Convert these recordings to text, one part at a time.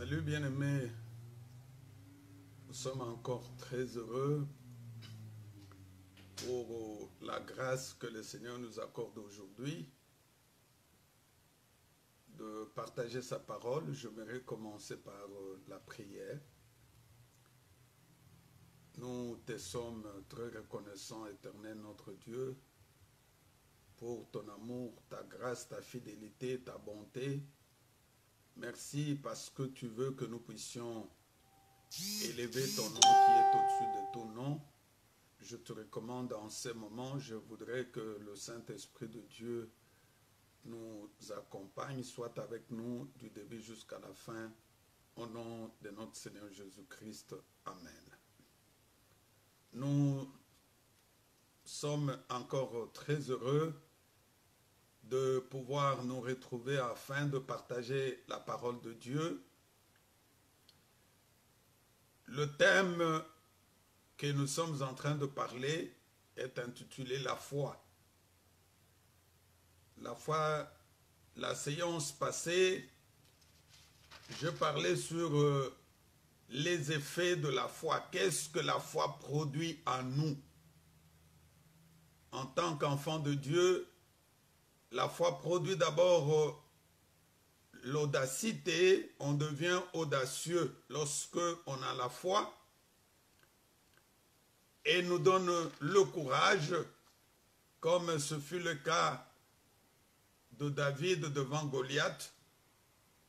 Salut bien-aimés, nous sommes encore très heureux pour la grâce que le Seigneur nous accorde aujourd'hui de partager sa parole. J'aimerais commencer par la prière. Nous te sommes très reconnaissants, éternel notre Dieu, pour ton amour, ta grâce, ta fidélité, ta bonté. Merci parce que tu veux que nous puissions élever ton nom qui est au-dessus de tout nom. Je te recommande en ce moment, je voudrais que le Saint-Esprit de Dieu nous accompagne, soit avec nous du début jusqu'à la fin, au nom de notre Seigneur Jésus-Christ. Amen. Nous sommes encore très heureux de pouvoir nous retrouver afin de partager la parole de Dieu. Le thème que nous sommes en train de parler est intitulé « La foi ». La foi, la séance passée, je parlais sur les effets de la foi. Qu'est-ce que la foi produit en nous? En tant qu'enfant de Dieu, la foi produit d'abord l'audacité. On devient audacieux lorsque on a la foi et nous donne le courage, comme ce fut le cas de David devant Goliath.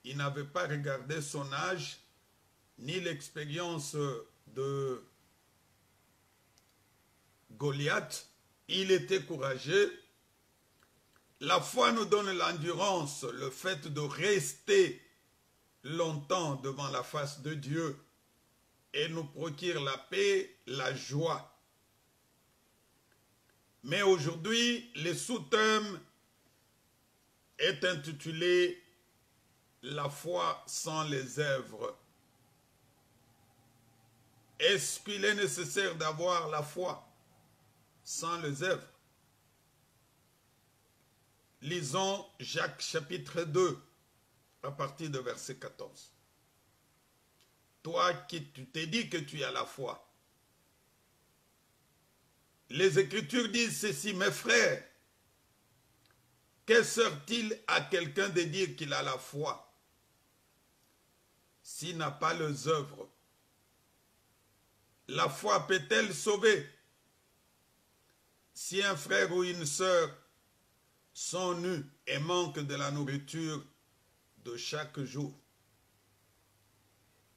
Il n'avait pas regardé son âge ni l'expérience de Goliath. Il était courageux. La foi nous donne l'endurance, le fait de rester longtemps devant la face de Dieu et nous procure la paix, la joie. Mais aujourd'hui, le sous-thème est intitulé « La foi sans les œuvres ». Est-ce qu'il est nécessaire d'avoir la foi sans les œuvres? Lisons Jacques chapitre 2 à partir de verset 14. Toi qui tu t'es dit que tu as la foi. Les Écritures disent ceci: mes frères, que sert-il à quelqu'un de dire qu'il a la foi s'il n'a pas les œuvres? La foi peut-elle sauver? Si un frère ou une sœur sont nus et manquent de la nourriture de chaque jour,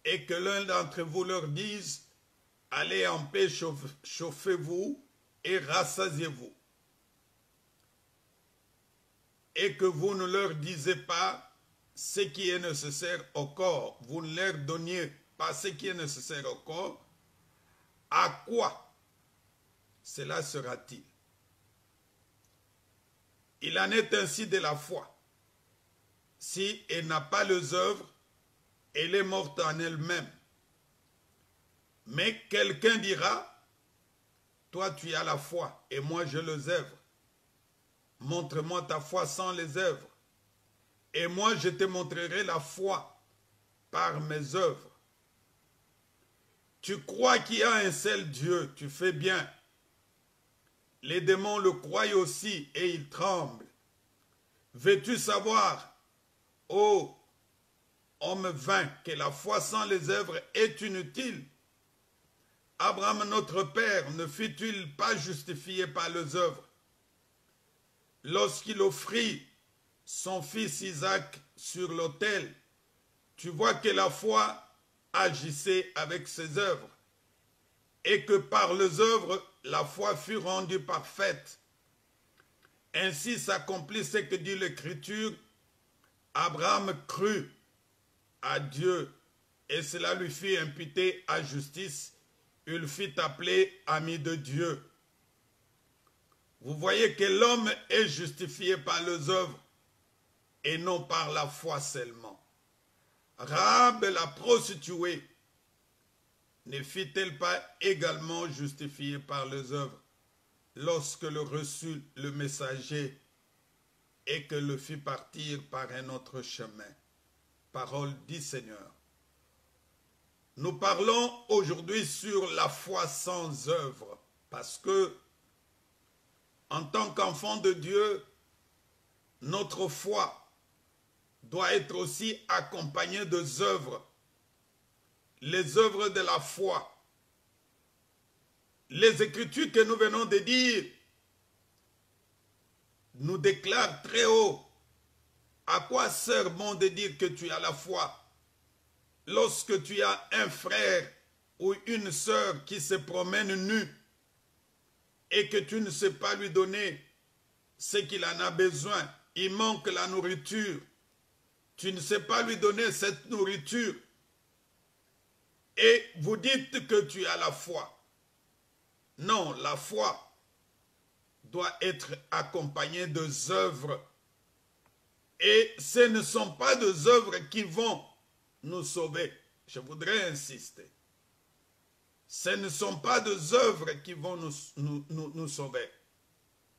et que l'un d'entre vous leur dise: allez en paix, chauffez-vous et rassasiez-vous, et que vous ne leur disiez pas ce qui est nécessaire au corps, vous ne leur donniez pas ce qui est nécessaire au corps, à quoi cela sera-t-il? Il en est ainsi de la foi. Si elle n'a pas les œuvres, elle est morte en elle-même. Mais quelqu'un dira: toi tu as la foi et moi j'ai les œuvres. Montre-moi ta foi sans les œuvres, et moi je te montrerai la foi par mes œuvres. Tu crois qu'il y a un seul Dieu, tu fais bien. Les démons le croient aussi et ils tremblent. Veux-tu savoir, ô homme vain, que la foi sans les œuvres est inutile? Abraham notre père ne fut-il pas justifié par les œuvres lorsqu'il offrit son fils Isaac sur l'autel? Tu vois que la foi agissait avec ses œuvres, et que par les œuvres la foi fut rendue parfaite. Ainsi s'accomplit ce que dit l'Écriture: Abraham crut à Dieu et cela lui fut imputé à justice. Il fut appelé ami de Dieu. Vous voyez que l'homme est justifié par les œuvres et non par la foi seulement. Rahab la prostituée, ne fut-elle pas également justifiée par les œuvres lorsque le reçut le messager et que le fit partir par un autre chemin? Parole du Seigneur. Nous parlons aujourd'hui sur la foi sans œuvre, parce que, en tant qu'enfant de Dieu, notre foi doit être aussi accompagnée des œuvres, les œuvres de la foi. Les Écritures que nous venons de dire nous déclarent très haut. À quoi sert bon de dire que tu as la foi lorsque tu as un frère ou une sœur qui se promène nu et que tu ne sais pas lui donner ce qu'il en a besoin, il manque la nourriture, tu ne sais pas lui donner cette nourriture et vous dites que tu as la foi. Non, la foi doit être accompagnée des œuvres. Et ce ne sont pas des œuvres qui vont nous sauver. Je voudrais insister. Ce ne sont pas des œuvres qui vont nous sauver.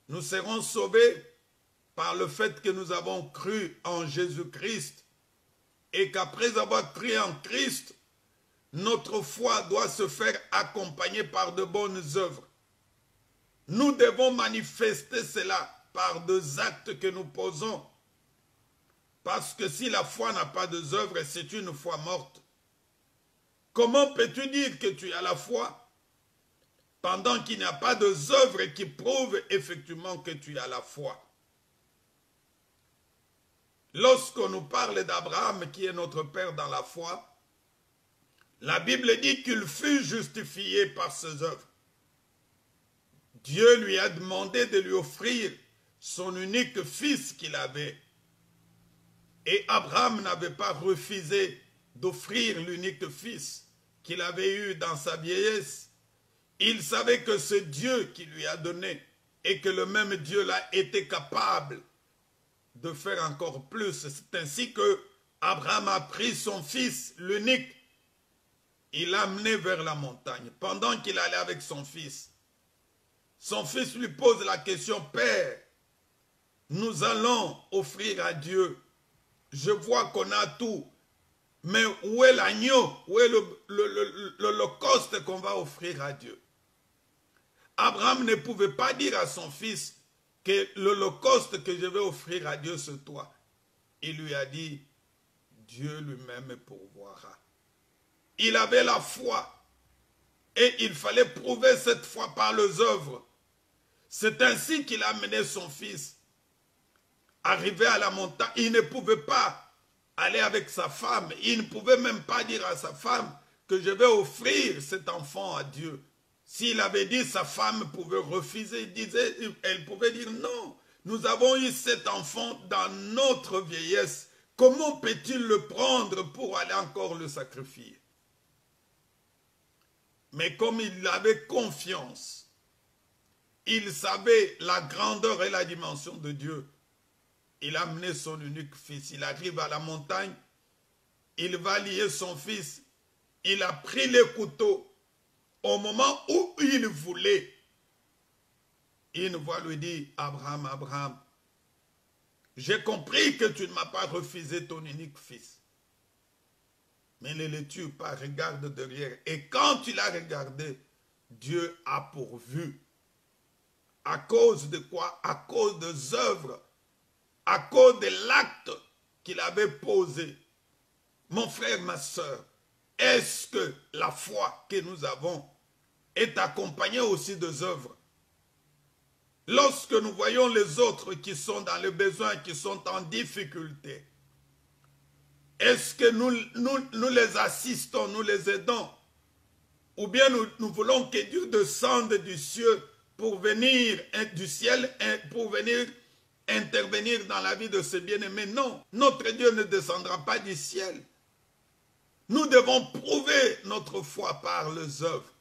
Nous serons sauvés par le fait que nous avons cru en Jésus-Christ et qu'après avoir cru en Christ, notre foi doit se faire accompagner par de bonnes œuvres. Nous devons manifester cela par des actes que nous posons. Parce que si la foi n'a pas d'œuvres, c'est une foi morte. Comment peux-tu dire que tu as la foi pendant qu'il n'y a pas d'œuvres qui prouvent effectivement que tu as la foi? Lorsqu'on nous parle d'Abraham, qui est notre père dans la foi, la Bible dit qu'il fut justifié par ses œuvres. Dieu lui a demandé de lui offrir son unique fils qu'il avait. Et Abraham n'avait pas refusé d'offrir l'unique fils qu'il avait eu dans sa vieillesse. Il savait que c'est Dieu qui lui a donné et que le même Dieu-là était capable de faire encore plus. C'est ainsi que Abraham a pris son fils, l'unique. Il l'a amené vers la montagne. Pendant qu'il allait avec son fils lui pose la question, « Père, nous allons offrir à Dieu. Je vois qu'on a tout, mais où est l'agneau? Où est l'holocauste qu'on va offrir à Dieu? » Abraham ne pouvait pas dire à son fils que l'holocauste que je vais offrir à Dieu, c'est toi. Il lui a dit, Dieu lui-même pourvoira. Il avait la foi et il fallait prouver cette foi par les œuvres. C'est ainsi qu'il a amené son fils. Arrivé à la montagne, il ne pouvait pas aller avec sa femme. Il ne pouvait même pas dire à sa femme que je vais offrir cet enfant à Dieu. S'il avait dit, sa femme pouvait refuser. Elle pouvait dire non. Nous avons eu cet enfant dans notre vieillesse. Comment peut-il le prendre pour aller encore le sacrifier? Mais comme il avait confiance, il savait la grandeur et la dimension de Dieu. Il a amené son unique fils. Il arrive à la montagne. Il va lier son fils. Il a pris les couteaux. Au moment où il voulait, une voix lui dit, Abraham, Abraham, j'ai compris que tu ne m'as pas refusé ton unique fils. Mais ne le tue pas, regarde derrière. Et quand il a regardé, Dieu a pourvu. À cause de quoi? À cause des œuvres, à cause de l'acte qu'il avait posé. Mon frère, ma soeur, est-ce que la foi que nous avons est accompagnée aussi des œuvres? Lorsque nous voyons les autres qui sont dans le besoin, qui sont en difficulté, est-ce que nous les assistons, nous les aidons? Ou bien nous voulons que Dieu descende du ciel pour venir intervenir dans la vie de ses bien-aimés? Non, notre Dieu ne descendra pas du ciel. Nous devons prouver notre foi par les œuvres.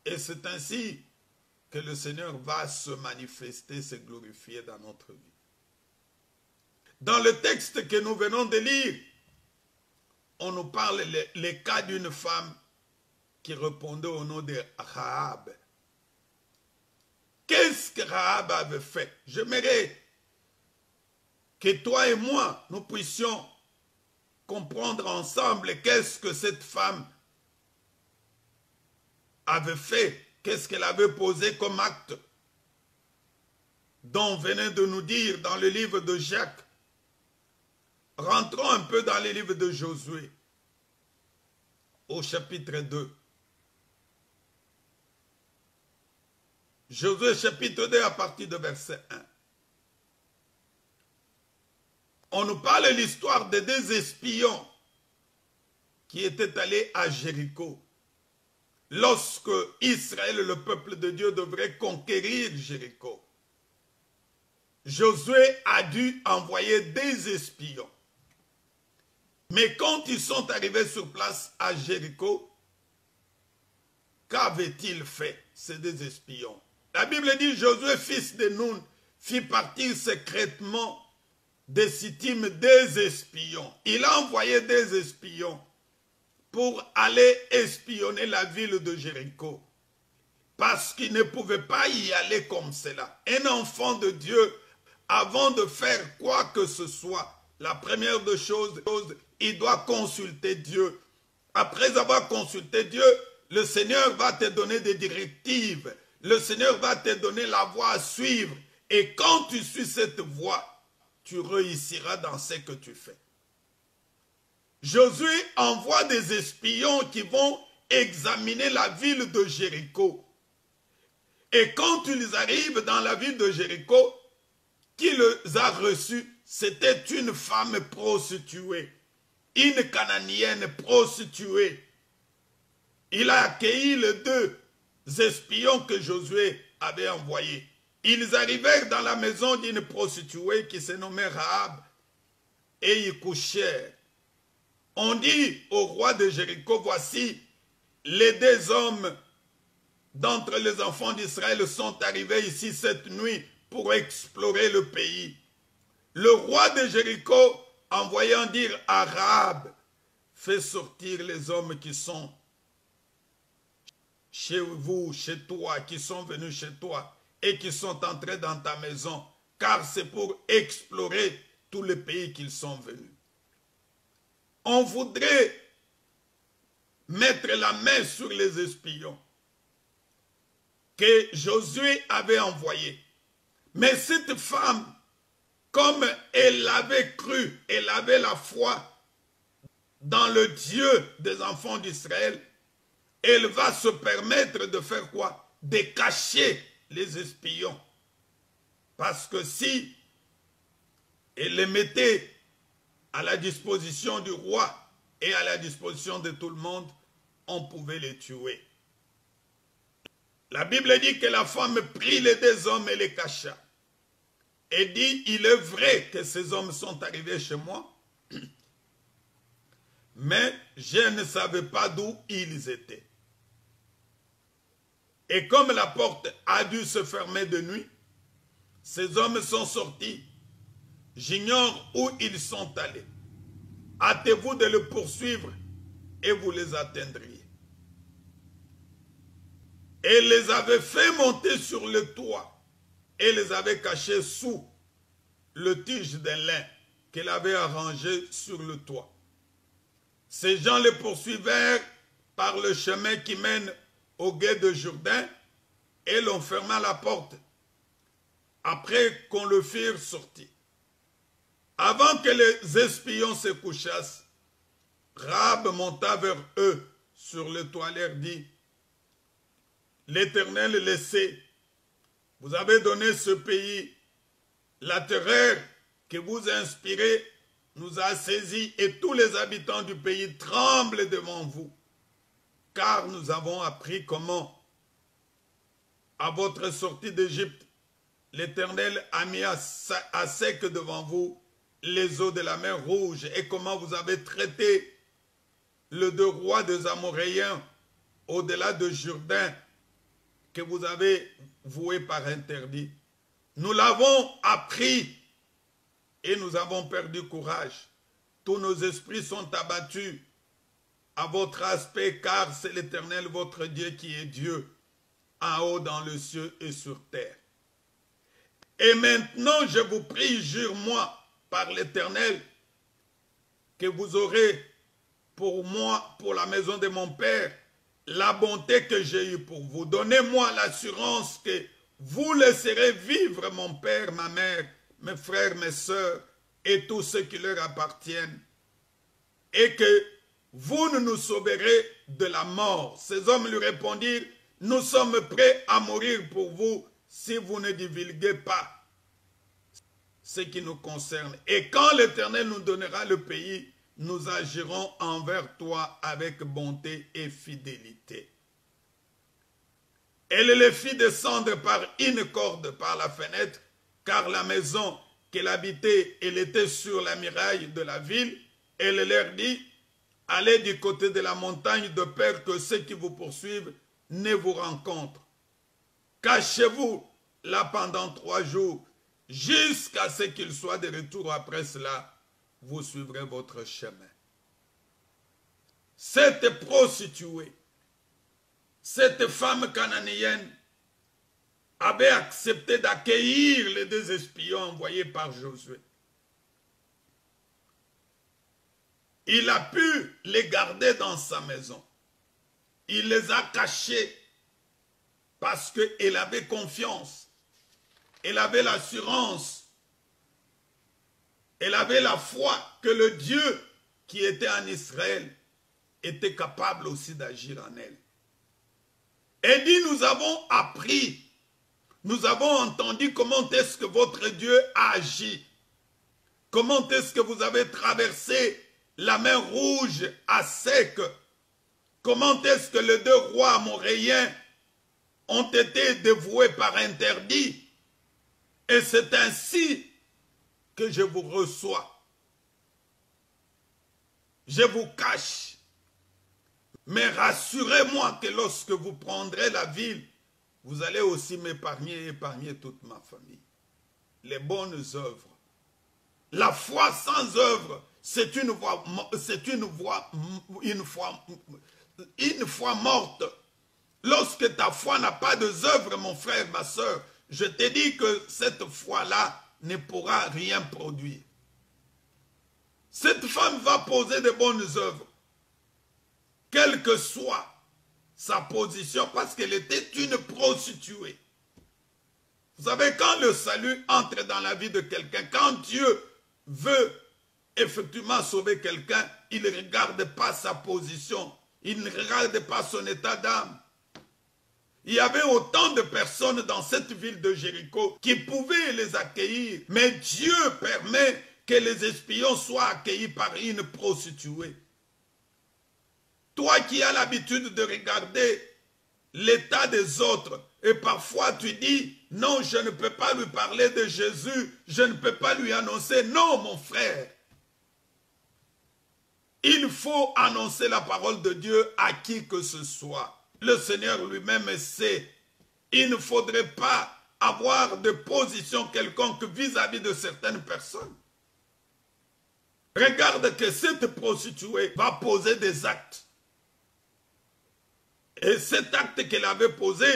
Et c'est ainsi que le Seigneur va se manifester, se glorifier dans notre vie. Dans le texte que nous venons de lire, on nous parle le cas d'une femme qui répondait au nom de Rahab. Qu'est-ce que Rahab avait fait? J'aimerais que toi et moi, nous puissions comprendre ensemble qu'est-ce que cette femme avait fait, qu'est-ce qu'elle avait posé comme acte, dont on venait de nous dire dans le livre de Jacques. Rentrons un peu dans le livre de Josué, au chapitre 2. Josué chapitre 2 à partir de verset 1. On nous parle de l'histoire de deux espions qui étaient allés à Jéricho. Lorsque Israël, le peuple de Dieu, devrait conquérir Jéricho, Josué a dû envoyer des espions. Mais quand ils sont arrivés sur place à Jéricho, qu'avaient-ils fait, ces deux espions? La Bible dit, Josué, fils de Nun, fit partir secrètement de Sittim des espions. Il a envoyé des espions pour aller espionner la ville de Jéricho. Parce qu'il ne pouvait pas y aller comme cela. Un enfant de Dieu, avant de faire quoi que ce soit, la première des choses, il doit consulter Dieu. Après avoir consulté Dieu, le Seigneur va te donner des directives. Le Seigneur va te donner la voie à suivre. Et quand tu suis cette voie, tu réussiras dans ce que tu fais. Josué envoie des espions qui vont examiner la ville de Jéricho. Et quand ils arrivent dans la ville de Jéricho, qui les a reçus, c'était une femme prostituée, une Cananéenne prostituée. Il a accueilli les deux espions que Josué avait envoyés. Ils arrivèrent dans la maison d'une prostituée qui se nommait Rahab et y couchèrent. On dit au roi de Jéricho, voici, les deux hommes d'entre les enfants d'Israël sont arrivés ici cette nuit pour explorer le pays. Le roi de Jéricho, envoyant dire à Rahab, fais sortir les hommes qui sont chez vous, chez toi, qui sont venus chez toi et qui sont entrés dans ta maison, car c'est pour explorer tout le pays qu'ils sont venus. On voudrait mettre la main sur les espions que Josué avait envoyés. Mais cette femme, comme elle avait cru, elle avait la foi dans le Dieu des enfants d'Israël, elle va se permettre de faire quoi? De cacher les espions. Parce que si elle les mettait à la disposition du roi et à la disposition de tout le monde, on pouvait les tuer. La Bible dit que la femme prit les deux hommes et les cacha. Et dit, il est vrai que ces hommes sont arrivés chez moi, mais je ne savais pas d'où ils étaient. Et comme la porte a dû se fermer de nuit, ces hommes sont sortis. J'ignore où ils sont allés. Hâtez-vous de le poursuivre et vous les atteindriez. Et les avait fait monter sur le toit et les avait cachés sous le tige d'un lin qu'elle avait arrangé sur le toit. Ces gens les poursuivèrent par le chemin qui mène au gué de Jourdain et l'on ferma la porte après qu'on le fît sortir. Avant que les espions se couchassent, Rahab monta vers eux sur le toit, leur dit, l'Éternel le sait, vous avez donné ce pays, la terreur que vous inspirez nous a saisis et tous les habitants du pays tremblent devant vous, car nous avons appris comment, à votre sortie d'Égypte, l'Éternel a mis à sec devant vous les eaux de la mer Rouge et comment vous avez traité le deux rois des Amoréens au-delà de Jourdain que vous avez voué par interdit. Nous l'avons appris et nous avons perdu courage. Tous nos esprits sont abattus à votre aspect, car c'est l'Éternel votre Dieu qui est Dieu, en haut dans le ciel et sur terre. Et maintenant, je vous prie, jure-moi par l'Éternel, que vous aurez pour moi, pour la maison de mon Père, la bonté que j'ai eue pour vous. Donnez-moi l'assurance que vous laisserez vivre mon Père, ma mère, mes frères, mes sœurs et tous ceux qui leur appartiennent, et que vous nous sauverez de la mort. Ces hommes lui répondirent, nous sommes prêts à mourir pour vous si vous ne divulguez pas ce qui nous concerne. Et quand l'Éternel nous donnera le pays, nous agirons envers toi avec bonté et fidélité. Elle les fit descendre par une corde par la fenêtre, car la maison qu'elle habitait, elle était sur la muraille de la ville. Elle leur dit, allez du côté de la montagne de peur que ceux qui vous poursuivent ne vous rencontrent. Cachez-vous là pendant 3 jours, jusqu'à ce qu'il soit de retour. Après cela, vous suivrez votre chemin. Cette prostituée, cette femme cananéenne, avait accepté d'accueillir les 2 espions envoyés par Josué. Il a pu les garder dans sa maison. Il les a cachés parce qu'elle avait confiance. Elle avait l'assurance. Elle avait la foi que le Dieu qui était en Israël était capable aussi d'agir en elle. Elle dit, nous avons appris, nous avons entendu comment est-ce que votre Dieu a agi. Comment est-ce que vous avez traversé la mer Rouge à sec. Comment est-ce que les 2 rois amoréens ont été dévoués par interdit. Et c'est ainsi que je vous reçois. Je vous cache. Mais rassurez-moi que lorsque vous prendrez la ville, vous allez aussi m'épargner et épargner toute ma famille. Les bonnes œuvres. La foi sans œuvre, c'est une foi morte. Lorsque ta foi n'a pas d'œuvre, mon frère, ma soeur, je te dis que cette foi-là ne pourra rien produire. Cette femme va poser de bonnes œuvres, quelle que soit sa position, parce qu'elle était une prostituée. Vous savez, quand le salut entre dans la vie de quelqu'un, quand Dieu veut effectivement sauver quelqu'un, il ne regarde pas sa position, il ne regarde pas son état d'âme. Il y avait autant de personnes dans cette ville de Jéricho qui pouvaient les accueillir, mais Dieu permet que les espions soient accueillis par une prostituée. Toi qui as l'habitude de regarder l'état des autres, et parfois tu dis, non, je ne peux pas lui parler de Jésus, je ne peux pas lui annoncer. Non, mon frère. Il faut annoncer la parole de Dieu à qui que ce soit. Le Seigneur lui-même sait. Il ne faudrait pas avoir de position quelconque vis-à-vis de certaines personnes. Regarde que cette prostituée va poser des actes. Et cet acte qu'elle avait posé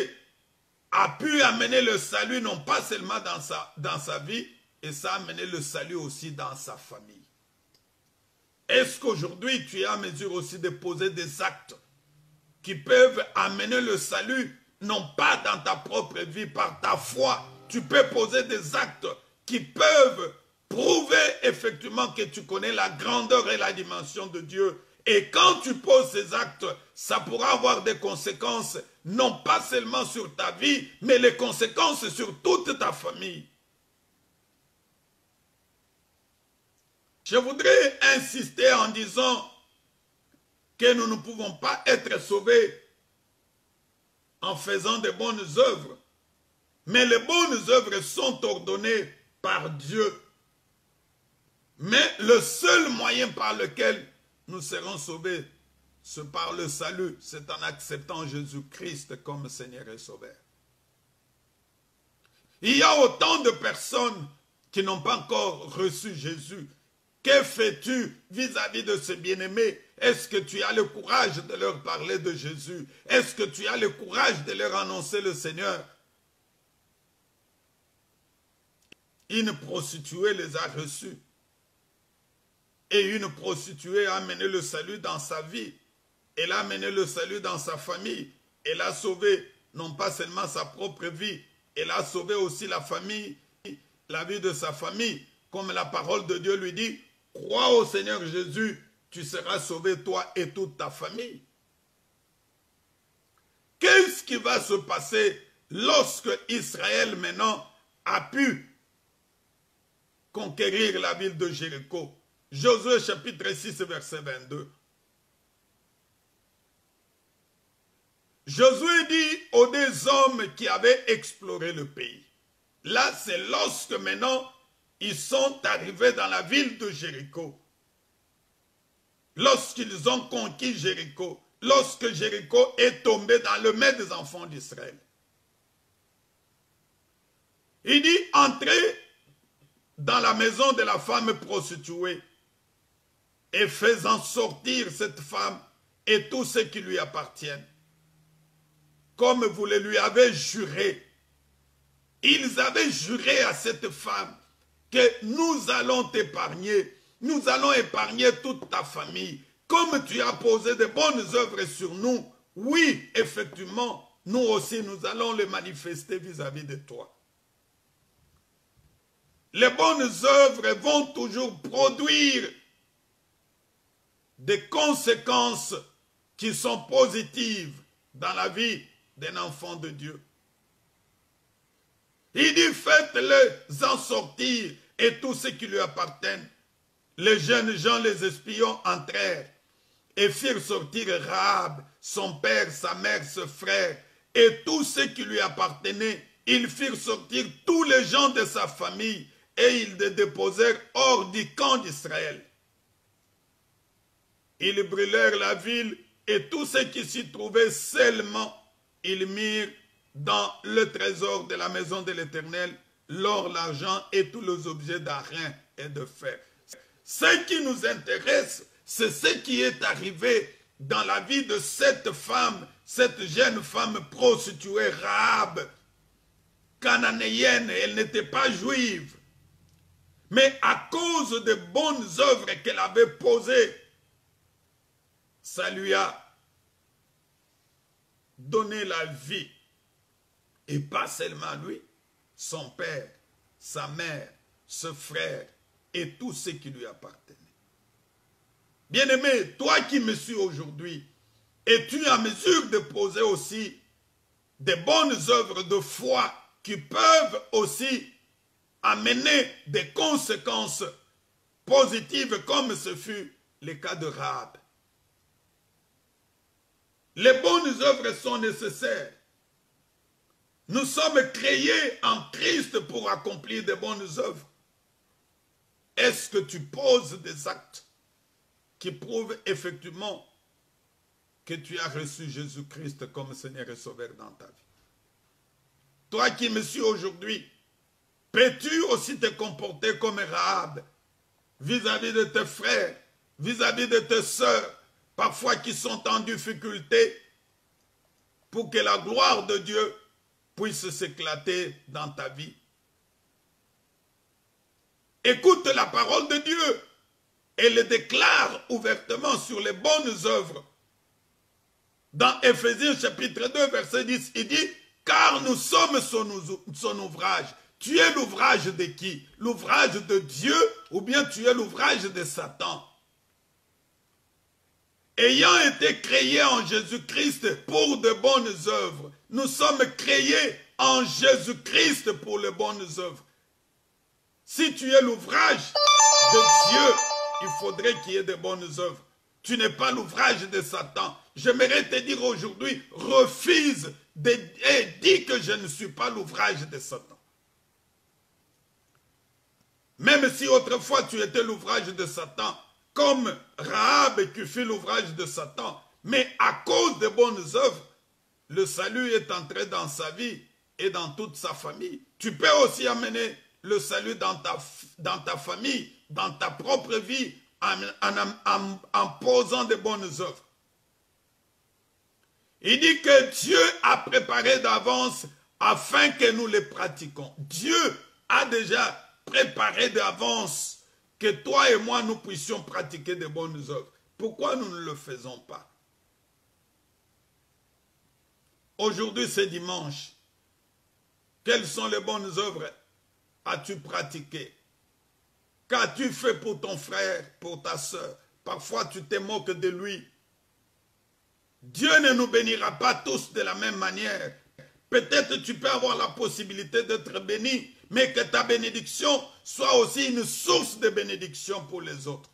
a pu amener le salut non pas seulement dans sa vie, et ça a amené le salut aussi dans sa famille. Est-ce qu'aujourd'hui tu es en mesure aussi de poser des actes qui peuvent amener le salut, non pas dans ta propre vie, par ta foi? Tu peux poser des actes qui peuvent prouver effectivement que tu connais la grandeur et la dimension de Dieu. Et quand tu poses ces actes, ça pourra avoir des conséquences, non pas seulement sur ta vie, mais les conséquences sur toute ta famille. Je voudrais insister en disant que nous ne pouvons pas être sauvés en faisant de bonnes œuvres. Mais les bonnes œuvres sont ordonnées par Dieu. Mais le seul moyen par lequel nous serons sauvés, c'est par le salut, c'est en acceptant Jésus-Christ comme Seigneur et Sauveur. Il y a autant de personnes qui n'ont pas encore reçu Jésus. Que fais-tu vis-à-vis de ces bien-aimés? Est-ce que tu as le courage de leur parler de Jésus? Est-ce que tu as le courage de leur annoncer le Seigneur? Une prostituée les a reçus. et une prostituée a amené le salut dans sa vie. Elle a amené le salut dans sa famille. Elle a sauvé non pas seulement sa propre vie, elle a sauvé aussi la famille, la vie de sa famille. Comme la parole de Dieu lui dit, crois au Seigneur Jésus, tu seras sauvé toi et toute ta famille. Qu'est-ce qui va se passer lorsque Israël maintenant a pu conquérir la ville de Jéricho? Josué chapitre 6 verset 22. Josué dit aux deux hommes qui avaient exploré le pays. Là, c'est lorsque maintenant ils sont arrivés dans la ville de Jéricho. Lorsqu'ils ont conquis Jéricho, lorsque Jéricho est tombé dans le main des enfants d'Israël. Il dit, entrez dans la maison de la femme prostituée et faisant sortir cette femme et tous ceux qui lui appartiennent, comme vous le lui avez juré. Ils avaient juré à cette femme que nous allons t'épargner, nous allons épargner toute ta famille. Comme tu as posé de bonnes œuvres sur nous, oui, effectivement, nous aussi, nous allons les manifester vis-à-vis de toi. Les bonnes œuvres vont toujours produire des conséquences qui sont positives dans la vie d'un enfant de Dieu. Il dit, faites-les en sortir et tous ceux qui lui appartiennent. Les jeunes gens, les espions, entrèrent et firent sortir Rahab, son père, sa mère, ses frères, et tous ceux qui lui appartenaient. Ils firent sortir tous les gens de sa famille et ils les déposèrent hors du camp d'Israël. Ils brûlèrent la ville et tous ceux qui s'y trouvaient seulement, ils mirent dans le trésor de la maison de l'Éternel l'or, l'argent et tous les objets d'airain et de fer. Ce qui nous intéresse, c'est ce qui est arrivé dans la vie de cette femme, cette jeune femme prostituée, Rahab, cananéenne. Elle n'était pas juive. Mais à cause des bonnes œuvres qu'elle avait posées, ça lui a donné la vie. Et pas seulement lui, son père, sa mère, ses frères et tous ceux qui lui appartenaient. Bien-aimé, toi qui me suis aujourd'hui, es-tu en mesure de poser aussi des bonnes œuvres de foi qui peuvent aussi amener des conséquences positives comme ce fut le cas de Rahab? Les bonnes œuvres sont nécessaires. Nous sommes créés en Christ pour accomplir de bonnes œuvres. Est-ce que tu poses des actes qui prouvent effectivement que tu as reçu Jésus-Christ comme Seigneur et Sauveur dans ta vie? Toi qui me suis aujourd'hui, peux-tu aussi te comporter comme Rahab vis-à-vis de tes frères, vis-à-vis de tes sœurs, parfois qui sont en difficulté, pour que la gloire de Dieu puisse s'éclater dans ta vie? Écoute la parole de Dieu. Elle déclare ouvertement sur les bonnes œuvres. Dans Éphésiens chapitre 2 verset 10, il dit, car nous sommes son ouvrage. Tu es l'ouvrage de qui? L'ouvrage de Dieu ou bien tu es l'ouvrage de Satan? Ayant été créés en Jésus-Christ pour de bonnes œuvres. Nous sommes créés en Jésus-Christ pour les bonnes œuvres. Si tu es l'ouvrage de Dieu, il faudrait qu'il y ait de bonnes œuvres. Tu n'es pas l'ouvrage de Satan. J'aimerais te dire aujourd'hui, refuse et dis que je ne suis pas l'ouvrage de Satan. Même si autrefois tu étais l'ouvrage de Satan, comme Rahab qui fut l'ouvrage de Satan, mais à cause des bonnes œuvres, le salut est entré dans sa vie et dans toute sa famille. Tu peux aussi amener le salut dans ta famille, dans ta propre vie, en posant de bonnes œuvres. Il dit que Dieu a préparé d'avance afin que nous les pratiquions. Dieu a déjà préparé d'avance que toi et moi, nous puissions pratiquer de bonnes œuvres. Pourquoi nous ne le faisons pas? Aujourd'hui, c'est dimanche. Quelles sont les bonnes œuvres as-tu pratiquées? Qu'as-tu fait pour ton frère, pour ta soeur? Parfois, tu te moques de lui. Dieu ne nous bénira pas tous de la même manière. Peut-être tu peux avoir la possibilité d'être béni, mais que ta bénédiction soit aussi une source de bénédiction pour les autres.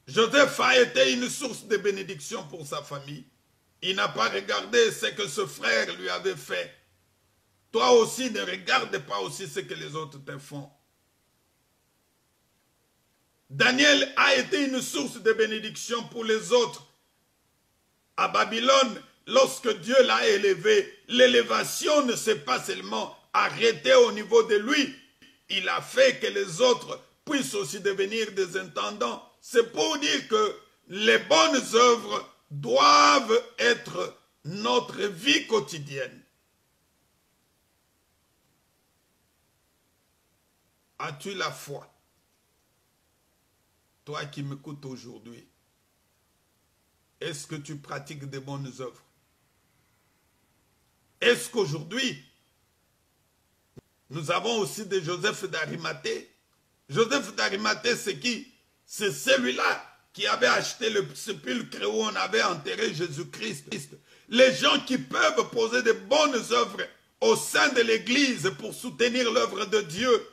Joseph a été une source de bénédiction pour sa famille. Il n'a pas regardé ce que ce frère lui avait fait. Toi aussi, ne regarde pas aussi ce que les autres te font. Daniel a été une source de bénédiction pour les autres. À Babylone, lorsque Dieu l'a élevé, l'élévation ne s'est pas seulement arrêtée au niveau de lui. Il a fait que les autres puissent aussi devenir des intendants. C'est pour dire que les bonnes œuvres doivent être notre vie quotidienne. As-tu la foi? Toi qui m'écoutes aujourd'hui, est-ce que tu pratiques des bonnes œuvres? Est-ce qu'aujourd'hui, nous avons aussi des Joseph d'Arimathée? Joseph d'Arimathée, c'est qui? C'est celui-là qui avait acheté le sépulcre où on avait enterré Jésus-Christ. Les gens qui peuvent poser de bonnes œuvres au sein de l'Église pour soutenir l'œuvre de Dieu.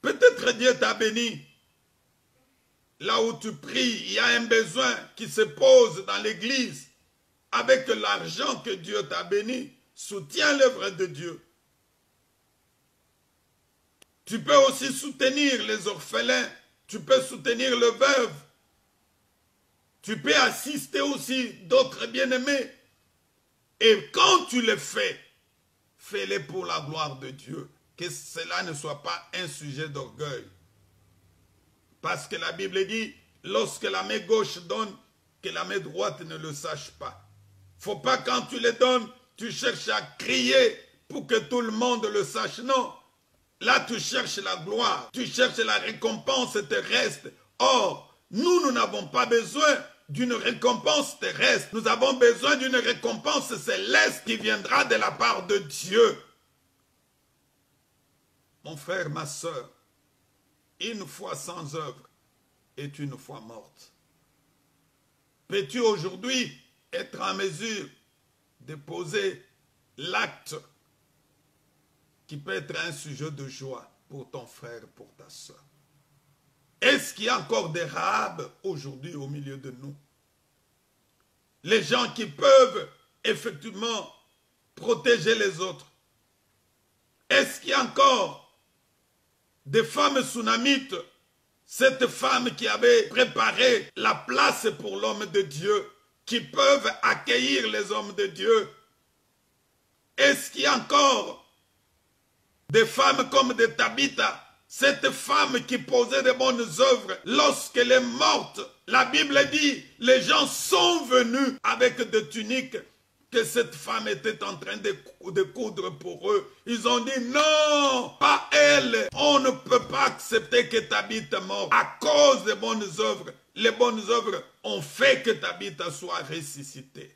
Peut-être Dieu t'a béni. Là où tu pries, il y a un besoin qui se pose dans l'église. Avec l'argent que Dieu t'a béni, soutiens l'œuvre de Dieu. Tu peux aussi soutenir les orphelins. Tu peux soutenir le veuve. Tu peux assister aussi d'autres bien-aimés. Et quand tu le fais, fais-le pour la gloire de Dieu. Que cela ne soit pas un sujet d'orgueil. Parce que la Bible dit, lorsque la main gauche donne, que la main droite ne le sache pas. Faut pas quand tu le donnes, tu cherches à crier pour que tout le monde le sache. Non. Là, tu cherches la gloire, tu cherches la récompense terrestre. Or, nous n'avons pas besoin d'une récompense terrestre. Nous avons besoin d'une récompense céleste qui viendra de la part de Dieu. Mon frère, ma soeur, une foi sans œuvre est une foi morte. Peux-tu aujourd'hui être en mesure de poser l'acte qui peut être un sujet de joie pour ton frère, pour ta soeur? Est-ce qu'il y a encore des Rahab aujourd'hui au milieu de nous? Les gens qui peuvent effectivement protéger les autres. Est-ce qu'il y a encore des femmes sunamites, cette femme qui avait préparé la place pour l'homme de Dieu, qui peuvent accueillir les hommes de Dieu? Est-ce qu'il y a encore des femmes comme des Tabitha, cette femme qui posait de bonnes œuvres lorsqu'elle est morte? La Bible dit, les gens sont venus avec des tuniques que cette femme était en train de coudre pour eux. Ils ont dit non, pas elle. On ne peut pas accepter que Tabitha mort à cause des bonnes œuvres. Les bonnes œuvres ont fait que Tabitha soit ressuscitée.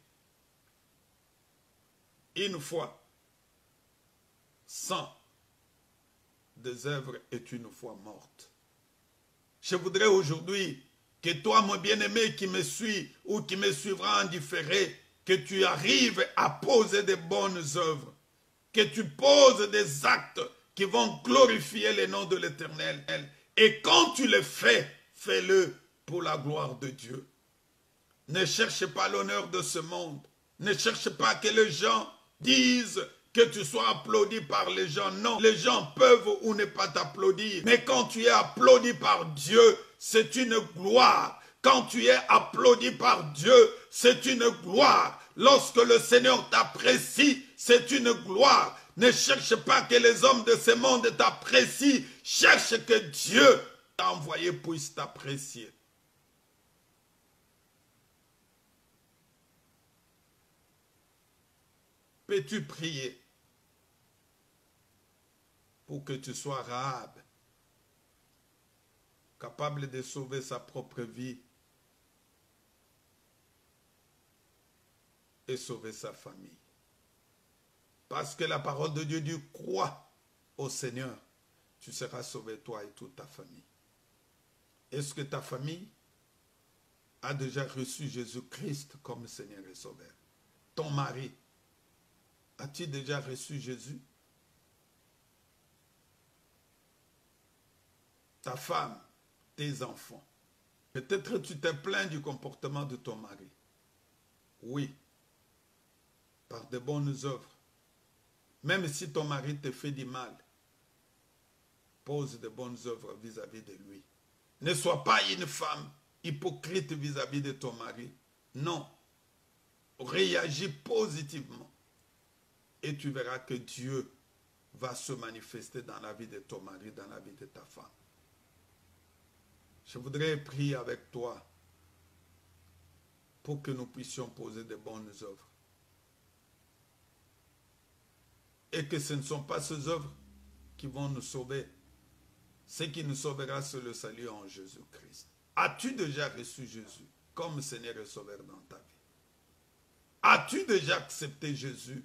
Une fois sans des œuvres est une foi morte. Je voudrais aujourd'hui que toi, mon bien-aimé qui me suis ou qui me suivra en différé, que tu arrives à poser de bonnes œuvres, que tu poses des actes qui vont glorifier le nom de l'Éternel. Et quand tu le fais, fais-le pour la gloire de Dieu. Ne cherche pas l'honneur de ce monde. Ne cherche pas que les gens disent que tu sois applaudi par les gens. Non, les gens peuvent ou ne pas t'applaudir. Mais quand tu es applaudi par Dieu, c'est une gloire. Quand tu es applaudi par Dieu, c'est une gloire. Lorsque le Seigneur t'apprécie, c'est une gloire. Ne cherche pas que les hommes de ce monde t'apprécient. Cherche que Dieu t'a envoyé puisse t'apprécier. Peux-tu prier? pour que tu sois Rahab, capable de sauver sa propre vie et sauver sa famille. Parce que la parole de Dieu dit, crois au Seigneur, tu seras sauvé toi et toute ta famille. Est-ce que ta famille a déjà reçu Jésus-Christ comme Seigneur et Sauveur? Ton mari, as-tu déjà reçu Jésus? Ta femme, tes enfants. Peut-être tu te plains du comportement de ton mari. Oui, par de bonnes œuvres. Même si ton mari te fait du mal, pose de bonnes œuvres vis-à-vis de lui. Ne sois pas une femme hypocrite vis-à-vis de ton mari. Non. Réagis positivement. Et tu verras que Dieu va se manifester dans la vie de ton mari, dans la vie de ta femme. Je voudrais prier avec toi pour que nous puissions poser de bonnes œuvres. Et que ce ne sont pas ces œuvres qui vont nous sauver. Ce qui nous sauvera, c'est le salut en Jésus-Christ. As-tu déjà reçu Jésus comme Seigneur et Sauveur dans ta vie? As-tu déjà accepté Jésus?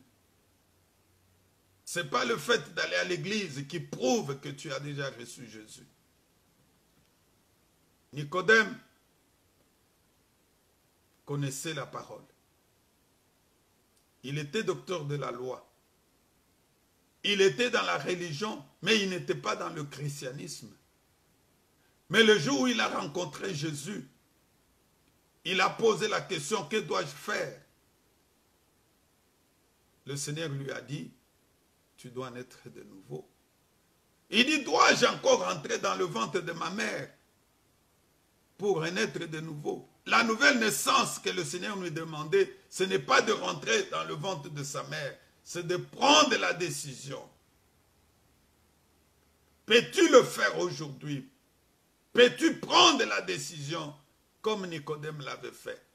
Ce n'est pas le fait d'aller à l'église qui prouve que tu as déjà reçu Jésus. Nicodème connaissait la parole. Il était docteur de la loi. Il était dans la religion, mais il n'était pas dans le christianisme. Mais le jour où il a rencontré Jésus, il a posé la question, que dois-je faire? Le Seigneur lui a dit, tu dois naître de nouveau. Il dit, dois-je encore entrer dans le ventre de ma mère pour renaître de nouveau? La nouvelle naissance que le Seigneur nous demandait, ce n'est pas de rentrer dans le ventre de sa mère, c'est de prendre la décision. Peux-tu le faire aujourd'hui? Peux-tu prendre la décision comme Nicodème l'avait fait?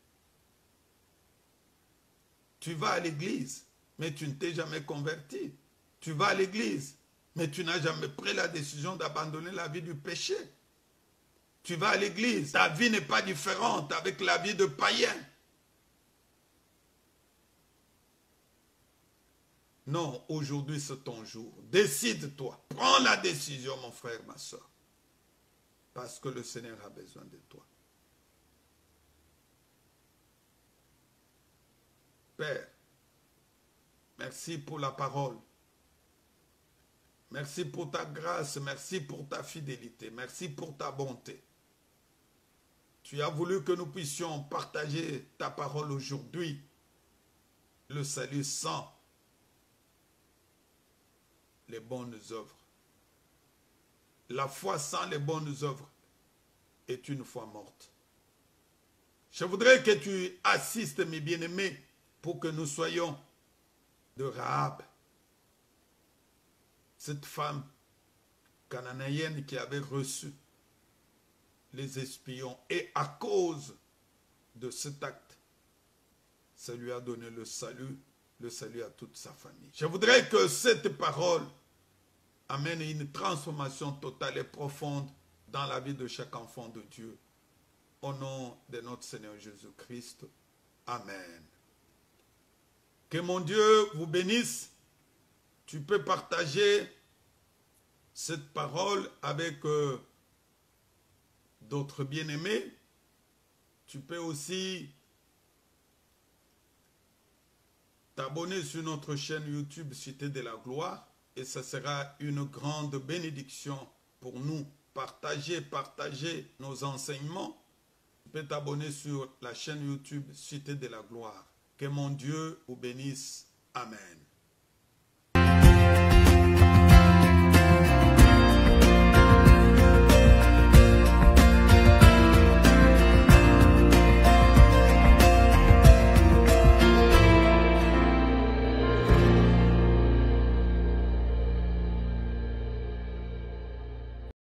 Tu vas à l'église, mais tu ne t'es jamais converti. Tu vas à l'église, mais tu n'as jamais pris la décision d'abandonner la vie du péché. Tu vas à l'église, ta vie n'est pas différente avec la vie de païen. Non, aujourd'hui c'est ton jour. Décide-toi. Prends la décision, mon frère, ma soeur. Parce que le Seigneur a besoin de toi. Père, merci pour la parole. Merci pour ta grâce, merci pour ta fidélité, merci pour ta bonté. Tu as voulu que nous puissions partager ta parole aujourd'hui, le salut sans les bonnes œuvres. La foi sans les bonnes œuvres est une foi morte. Je voudrais que tu assistes, mes bien-aimés, pour que nous soyons de Rahab, cette femme cananéenne qui avait reçu les espions. Et à cause de cet acte, ça lui a donné le salut à toute sa famille. Je voudrais que cette parole amène une transformation totale et profonde dans la vie de chaque enfant de Dieu. Au nom de notre Seigneur Jésus-Christ. Amen. Que mon Dieu vous bénisse. Tu peux partager cette parole avec d'autres bien-aimés. Tu peux aussi t'abonner sur notre chaîne YouTube Cité de la Gloire et ça sera une grande bénédiction pour nous. Partager nos enseignements. Tu peux t'abonner sur la chaîne YouTube Cité de la Gloire. Que mon Dieu vous bénisse. Amen.